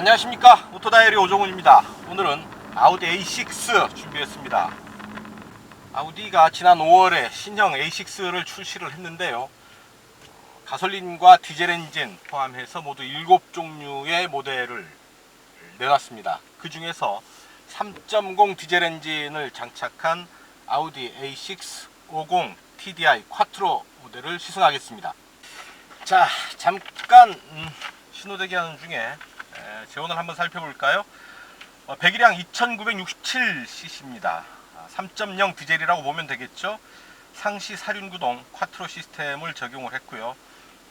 안녕하십니까, 오토다이어리 오종훈입니다. 오늘은 아우디 A6 준비했습니다. 아우디가 지난 5월에 신형 A6를 출시를 했는데요, 가솔린과 디젤 엔진 포함해서 모두 7종류의 모델을 내놨습니다. 그 중에서 3.0 디젤 엔진을 장착한 아우디 A6 50 TDI 쿼트로 모델을 시승하겠습니다. 자, 잠깐 신호대기 하는 중에 제온을 한번 살펴볼까요? 배기량 2967cc입니다. 3.0 디젤이라고 보면 되겠죠. 상시 사륜구동 쿼트로 시스템을 적용을 했고요.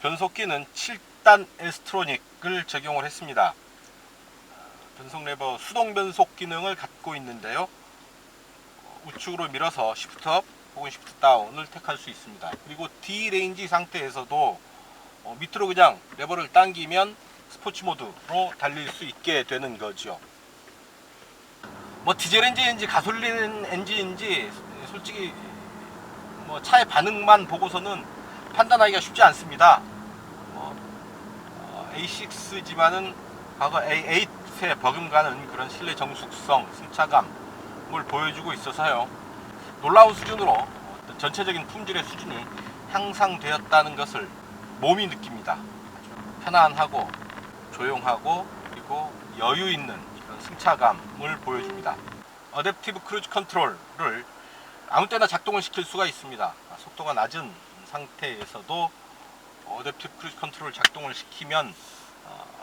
변속기는 7단 에스트로닉을 적용을 했습니다. 변속 레버 수동 변속 기능을 갖고 있는데요, 우측으로 밀어서 시프트 업 혹은 시프트 다운을 택할 수 있습니다. 그리고 D 레인지 상태에서도 밑으로 그냥 레버를 당기면 스포츠 모드로 달릴 수 있게 되는 거죠. 뭐 디젤 엔진인지 가솔린 엔진인지 솔직히 뭐 차의 반응만 보고서는 판단하기가 쉽지 않습니다. A6지만은 과거 A8에 버금가는 그런 실내 정숙성, 승차감을 보여주고 있어서요, 놀라운 수준으로 전체적인 품질의 수준이 향상되었다는 것을 몸이 느낍니다. 편안하고 조용하고 그리고 여유 있는 그런 승차감을 보여줍니다. 어댑티브 크루즈 컨트롤을 아무 때나 작동을 시킬 수가 있습니다. 속도가 낮은 상태에서도 어댑티브 크루즈 컨트롤을 작동을 시키면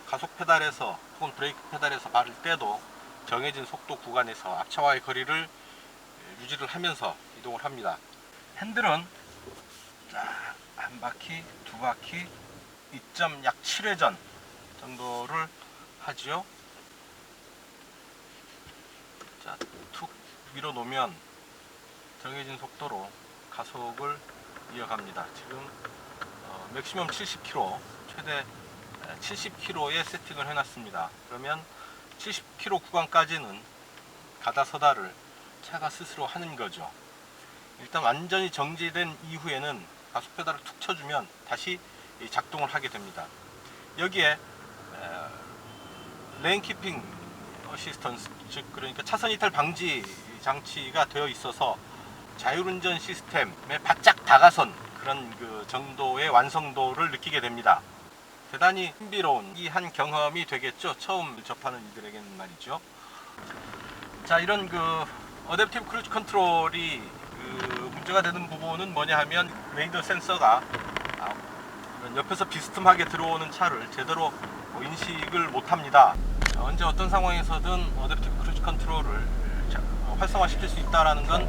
가속 페달에서 혹은 브레이크 페달에서 밟을 때도 정해진 속도 구간에서 앞차와의 거리를 유지를 하면서 이동을 합니다. 핸들은 한 바퀴, 두 바퀴, 2점 약 7회전 정도를 하죠. 자, 툭 밀어 놓으면 정해진 속도로 가속을 이어갑니다. 지금 맥시멈 70km, 최대 70km에 세팅을 해놨습니다. 그러면 70km 구간까지는 가다서다를 차가 스스로 하는 거죠. 일단 완전히 정지된 이후에는 가속 페달을 툭 쳐주면 다시 작동을 하게 됩니다. 여기에 레인 키핑 어시스턴스, 즉 그러니까 차선 이탈 방지 장치가 되어 있어서 자율운전 시스템에 바짝 다가선 그런 그 정도의 완성도를 느끼게 됩니다. 대단히 신비로운 이 한 경험이 되겠죠, 처음 접하는 이들에게는 말이죠. 자, 이런 그 어댑티브 크루즈 컨트롤이 문제가 되는 부분은 뭐냐 하면, 레이더 센서가 옆에서 비스듬하게 들어오는 차를 제대로 인식을 못합니다. 언제 어떤 상황에서든 어댑티브 크루즈 컨트롤을 활성화시킬 수 있다는 건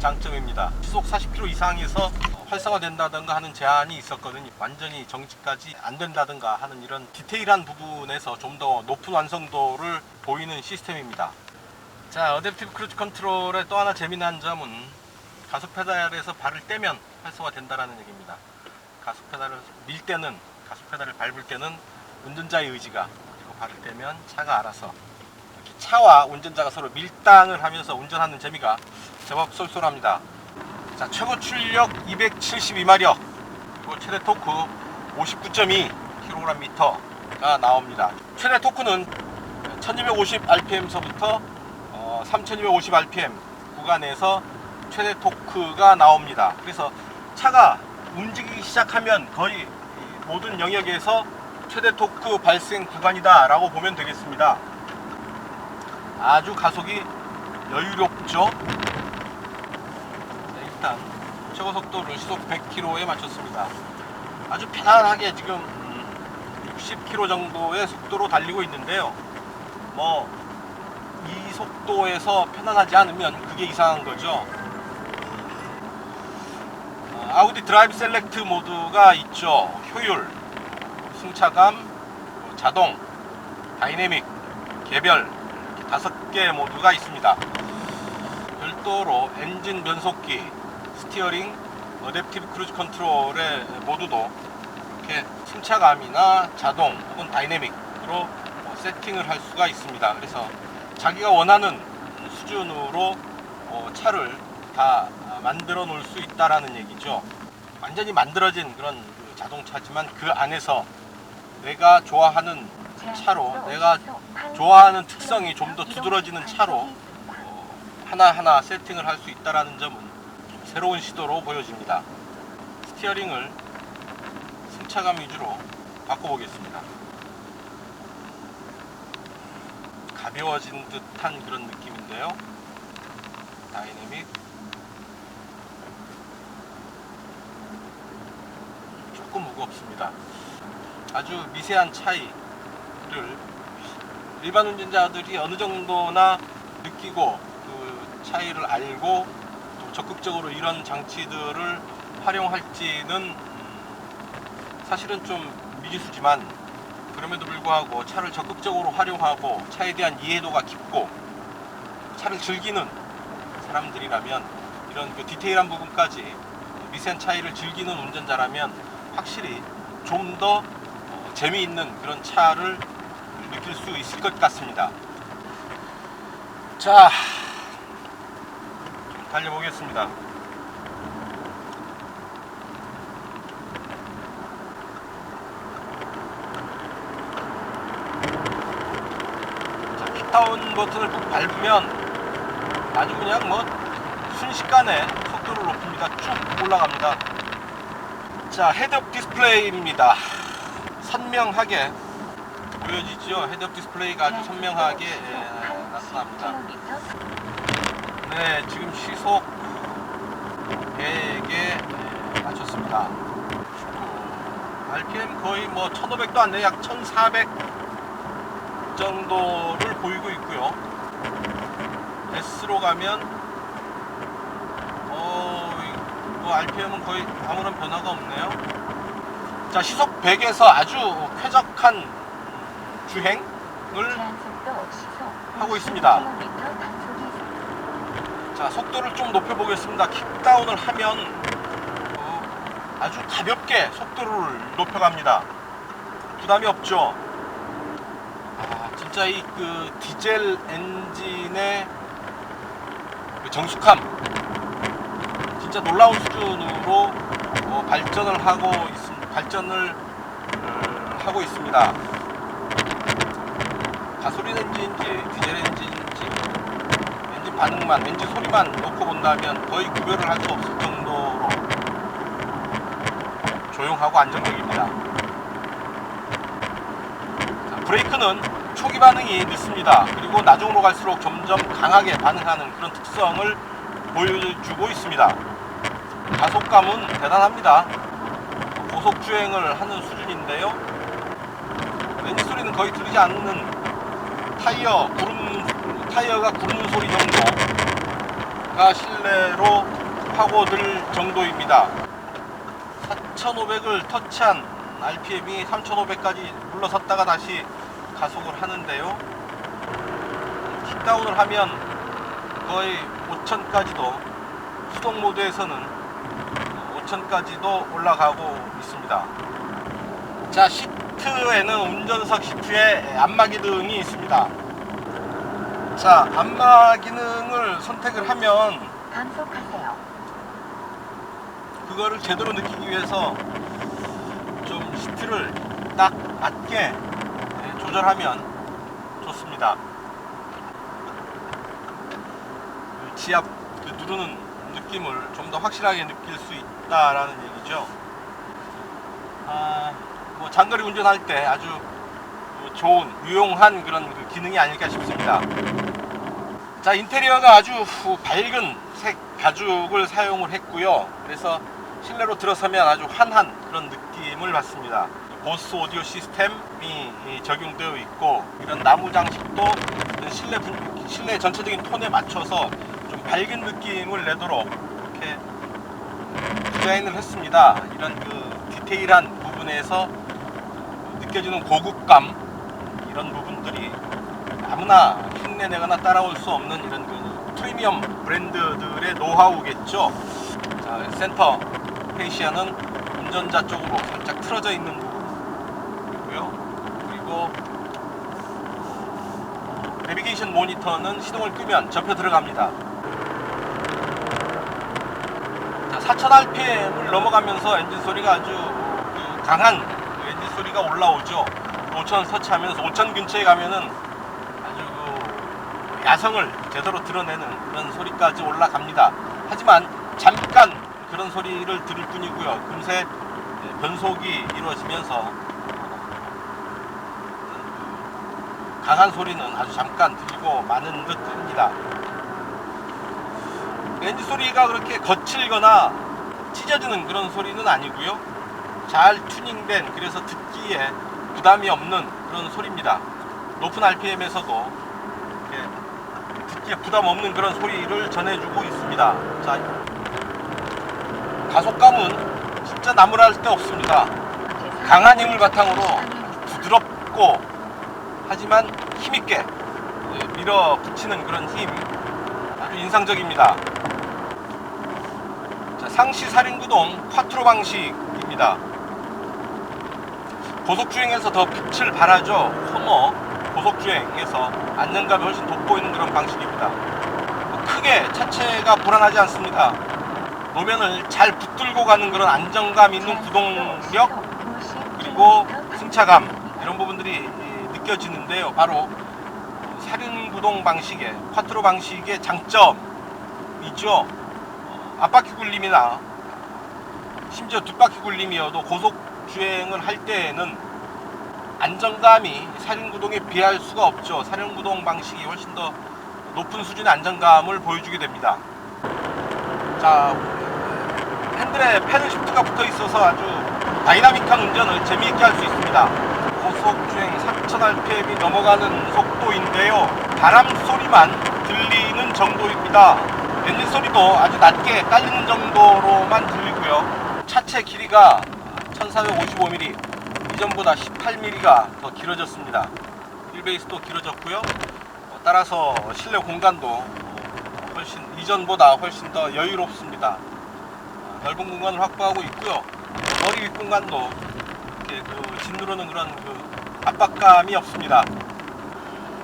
장점입니다. 시속 40km 이상에서 활성화된다든가 하는 제한이 있었거든요. 완전히 정지까지 안 된다든가 하는 이런 디테일한 부분에서 좀 더 높은 완성도를 보이는 시스템입니다. 자, 어댑티브 크루즈 컨트롤의 또 하나 재미난 점은 가속 페달에서 발을 떼면 활성화된다는 얘기입니다. 가속 페달을 밀 때는, 가속 페달을 밟을 때는 운전자의 의지가, 그리고 발을 떼면 차가 알아서, 이렇게 차와 운전자가 서로 밀당을 하면서 운전하는 재미가 제법 쏠쏠합니다. 자, 최고 출력 272마력, 그리고 최대 토크 59.2kgm가 나옵니다. 최대 토크는 1250rpm서부터 3250rpm 구간에서 최대 토크가 나옵니다. 그래서 차가 움직이기 시작하면 거의 모든 영역에서 최대 토크 발생 구간이다 라고 보면 되겠습니다. 아주 가속이 여유롭죠. 네, 일단 최고 속도를 시속 100km에 맞췄습니다. 아주 편안하게 지금 60km 정도의 속도로 달리고 있는데요, 뭐 이 속도에서 편안하지 않으면 그게 이상한 거죠. 아우디 드라이브 셀렉트 모드가 있죠. 효율, 승차감, 자동, 다이내믹, 개별, 5개 모드가 있습니다. 별도로 엔진 변속기, 스티어링, 어댑티브 크루즈 컨트롤의 모두도 이렇게 승차감이나 자동 혹은 다이내믹으로 세팅을 할 수가 있습니다. 그래서 자기가 원하는 수준으로 차를 다 만들어 놓을 수 있다라는 얘기죠. 완전히 만들어진 그런 자동차지만 그 안에서 내가 좋아하는 차로, 내가 좋아하는 특성이 좀 더 두드러지는 차로 하나하나 세팅을 할 수 있다는 점은 새로운 시도로 보여집니다. 스티어링을 승차감 위주로 바꿔보겠습니다. 가벼워진 듯한 그런 느낌인데요. 다이내믹, 조금 무겁습니다. 아주 미세한 차이를 일반 운전자들이 어느 정도나 느끼고 그 차이를 알고 또 적극적으로 이런 장치들을 활용할지는 사실은 좀 미지수지만, 그럼에도 불구하고 차를 적극적으로 활용하고 차에 대한 이해도가 깊고 차를 즐기는 사람들이라면, 이런 그 디테일한 부분까지 미세한 차이를 즐기는 운전자라면 확실히 좀 더 재미있는 그런 차를 느낄 수 있을 것 같습니다. 자, 좀 달려보겠습니다. 자, 킥다운 버튼을 꾹 밟으면 아주 그냥 뭐 순식간에 속도를 높입니다. 쭉 올라갑니다. 자, 헤드업 디스플레이입니다. 선명하게 보여지죠. 헤드업 디스플레이가 아주 선명하게 나타납니다. 네, 지금 시속 100에 맞췄습니다. RPM 거의 뭐 1500도 안 돼요. 약 1400 정도를 보이고 있고요. S로 가면 RPM은 거의 아무런 변화가 없네요. 자, 시속 100에서 아주 쾌적한 주행을 하고 있습니다. 자, 속도를 좀 높여 보겠습니다. 킥다운을 하면 아주 가볍게 속도를 높여갑니다. 부담이 없죠. 진짜 이 그 디젤 엔진의 그 정숙함, 진짜 놀라운 수준으로 발전을 하고 있습니다. 가솔린 엔진인지 디젤 엔진인지 엔진 반응만, 엔진 소리만 놓고 본다면 거의 구별을 할 수 없을 정도로 조용하고 안정적입니다. 자, 브레이크는 초기 반응이 늦습니다. 그리고 나중으로 갈수록 점점 강하게 반응하는 그런 특성을 보여주고 있습니다. 가속감은 대단합니다. 고속 주행을 하는 수준인데요. 엔진 소리는 거의 들리지 않는 타이어가 구르는 소리 정도가 실내로 파고들 정도입니다. 4500을 터치한 RPM이 3500까지 물러섰다가 다시 가속을 하는데요. 킥다운을 하면 거의 5000까지도, 수동 모드에서는 5000까지도 올라가고 있습니다. 자, 시트에는 운전석 시트에 안마 기능이 있습니다. 자, 안마 기능을 선택을 하면 감속하세요. 그거를 제대로 느끼기 위해서 좀 시트를 딱 맞게 조절하면 좋습니다. 지압 누르는 느낌을 좀 더 확실하게 느낄 수 있다라는 얘기죠. 뭐 장거리 운전할 때 아주 좋은, 유용한 그런 기능이 아닐까 싶습니다. 자, 인테리어가 아주 밝은 색 가죽을 사용을 했고요. 그래서 실내로 들어서면 아주 환한 그런 느낌을 받습니다. 보스 오디오 시스템이 적용되어 있고, 이런 나무 장식도 실내 전체적인 톤에 맞춰서 좀 밝은 느낌을 내도록 이렇게 디자인을 했습니다. 이런 그 디테일한 부분에서 느껴지는 고급감, 이런 부분들이 아무나 흉내내거나 따라올 수 없는 이런 그 프리미엄 브랜드들의 노하우겠죠. 자, 센터 페이시아는 운전자 쪽으로 살짝 틀어져 있는 부분이고요. 그리고 내비게이션 모니터는 시동을 끄면 접혀 들어갑니다. 자, 4000rpm을 넘어가면서 엔진 소리가 아주 강한 엔진 소리가 올라오죠. 오천 서치하면서 오천 근처에 가면은 아주 그 야성을 제대로 드러내는 그런 소리까지 올라갑니다. 하지만 잠깐 그런 소리를 들을 뿐이고요. 금세 변속이 이루어지면서 강한 소리는 아주 잠깐 들리고 마는 듯 합니다. 엔진 소리가 그렇게 거칠거나 찢어지는 그런 소리는 아니고요. 잘 튜닝된, 그래서 듣기에 부담이 없는 그런 소리입니다. 높은 RPM에서도 듣기에 부담 없는 그런 소리를 전해주고 있습니다. 자, 가속감은 진짜 나무랄 데 없습니다. 강한 힘을 바탕으로 부드럽고 하지만 힘있게 밀어붙이는 그런 힘, 아주 인상적입니다. 자, 상시 4륜구동 콰트로 방식입니다. 고속주행에서 더 빛을 발하죠. 코너 고속주행에서 안정감이 훨씬 돋보이는 그런 방식입니다. 크게 차체가 불안하지 않습니다. 노면을 잘 붙들고 가는 그런 안정감 있는 구동력, 그리고 승차감, 이런 부분들이 느껴지는데요. 바로 4륜구동 방식의 콰트로 방식의 장점이죠. 앞바퀴 굴림이나 심지어 뒷바퀴 굴림이어도 고속주행을 할 때에는 안정감이 4륜구동에 비할 수가 없죠. 4륜구동 방식이 훨씬 더 높은 수준의 안정감을 보여주게 됩니다. 자, 핸들에 패들 시프트가 붙어 있어서 아주 다이나믹한 운전을 재미있게 할 수 있습니다. 고속주행 3000rpm이 넘어가는 속도인데요. 바람 소리만 들리는 정도입니다. 엔진 소리도 아주 낮게 깔리는 정도로만 들리고요. 차체 길이가 1455mm, 이전보다 18mm가 더 길어졌습니다. 휠베이스도 길어졌고요. 따라서 실내 공간도 훨씬 이전보다 훨씬 더 여유롭습니다. 넓은 공간을 확보하고 있고요. 머리 윗공간도 이렇게 짓누르는 그런 압박감이 없습니다.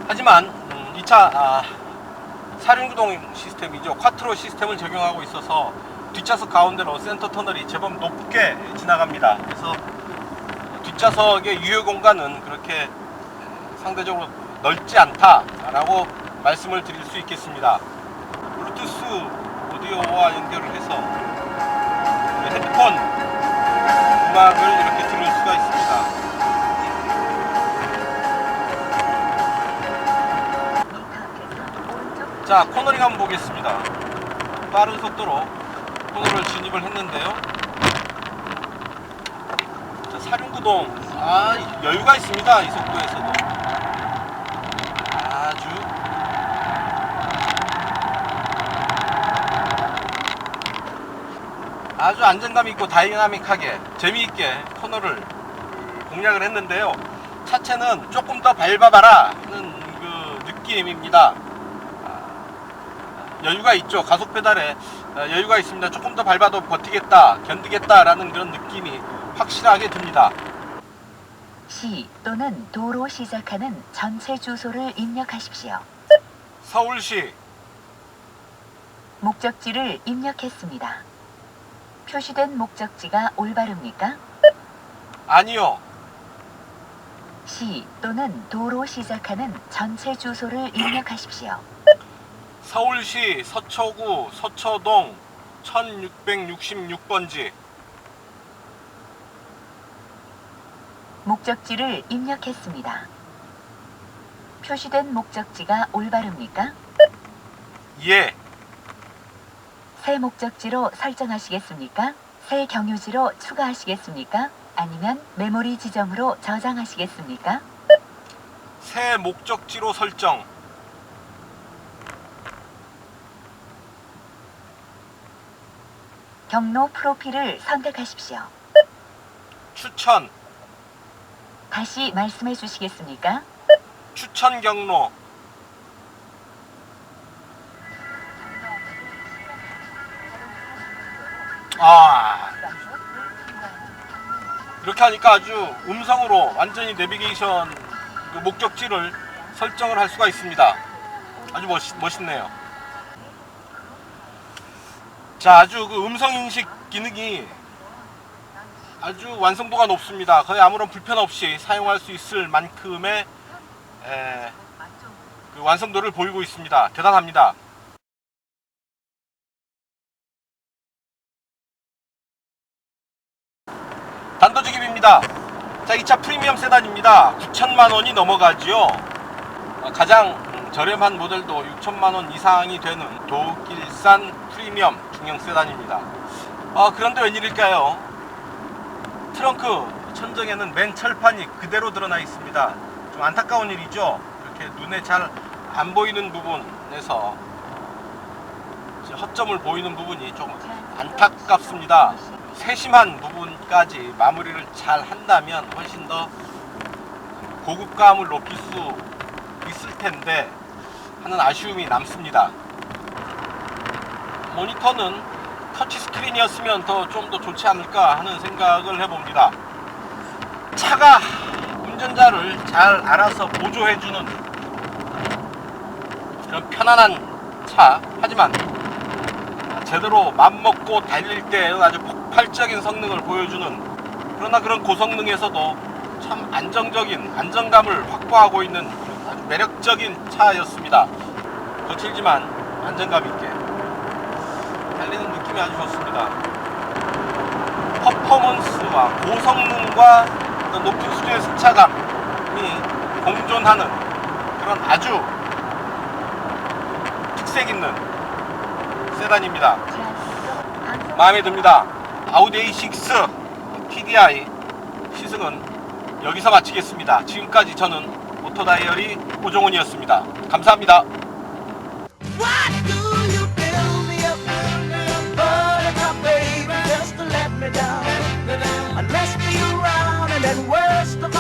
하지만 이 차 4륜구동 시스템이죠. 콰트로 시스템을 적용하고 있어서 뒷좌석 가운데로 센터 터널이 제법 높게 지나갑니다. 그래서 뒷좌석의 유효 공간은 그렇게 상대적으로 넓지 않다라고 말씀을 드릴 수 있겠습니다. 블루투스 오디오와 연결을 해서 헤드폰 음악을 이렇게 들을 수가 있습니다. 자, 코너링 한번 보겠습니다. 빠른 속도로 코너를 진입을 했는데요. 자, 4륜구동 여유가 있습니다. 이 속도에서도 아주 안정감 있고 다이나믹하게 재미있게 코너를 공략을 했는데요. 차체는 조금 더 밟아봐라 하는 그 느낌입니다. 여유가 있죠. 가속 페달에 여유가 있습니다. 조금 더 밟아도 버티겠다, 견디겠다 라는 그런 느낌이 확실하게 듭니다. 시 또는 도로 시작하는 전체 주소를 입력하십시오. 서울시. 목적지를 입력했습니다. 표시된 목적지가 올바릅니까? 아니요. 시 또는 도로 시작하는 전체 주소를 입력하십시오. 서울시 서초구 서초동 1666번지. 목적지를 입력했습니다. 표시된 목적지가 올바릅니까? 예. 새 목적지로 설정하시겠습니까? 새 경유지로 추가하시겠습니까? 아니면 메모리 지정으로 저장하시겠습니까? 새 목적지로 설정. 경로 프로필을 선택하십시오. 추천. 다시 말씀해 주시겠습니까? 추천 경로. 이렇게 하니까 아주 음성으로 완전히 내비게이션 그 목적지를 설정을 할 수가 있습니다. 아주 멋있네요. 자, 아주 그 음성 인식 기능이 아주 완성도가 높습니다. 거의 아무런 불편 없이 사용할 수 있을 만큼의 그 완성도를 보이고 있습니다. 대단합니다. 단도직입입니다. 자, 이 차 프리미엄 세단입니다. 9천만 원이 넘어가지요. 가장 저렴한 모델도 6천만 원 이상이 되는 독일산 프리미엄 중형 세단입니다. 그런데 웬일일까요? 트렁크 천정에는 맨 철판이 그대로 드러나 있습니다. 좀 안타까운 일이죠. 이렇게 눈에 잘 안 보이는 부분에서 허점을 보이는 부분이 좀 안타깝습니다. 세심한 부분까지 마무리를 잘 한다면 훨씬 더 고급감을 높일 수 있을 텐데 하는 아쉬움이 남습니다. 모니터는 터치 스크린이었으면 좀 더 좋지 않을까 하는 생각을 해봅니다. 차가 운전자를 잘 알아서 보조해주는 그런 편안한 차, 하지만 제대로 맘먹고 달릴 때 아주 폭발적인 성능을 보여주는, 그러나 그런 고성능에서도 참 안정적인 안정감을 확보하고 있는 아주 매력적인 차였습니다. 거칠지만 안정감 있게 달리는 느낌이 아주 좋습니다. 퍼포먼스와 고성능과 높은 수준의 승차감이 공존하는 그런 아주 특색 있는 세단입니다. 마음에 듭니다. 아우디 A6 TDI 시승은 여기서 마치겠습니다. 지금까지 저는 오토다이어리 오종훈이었습니다. 감사합니다. Why do you build me up, buttercup baby, just to let me down? I messed you around and then worst of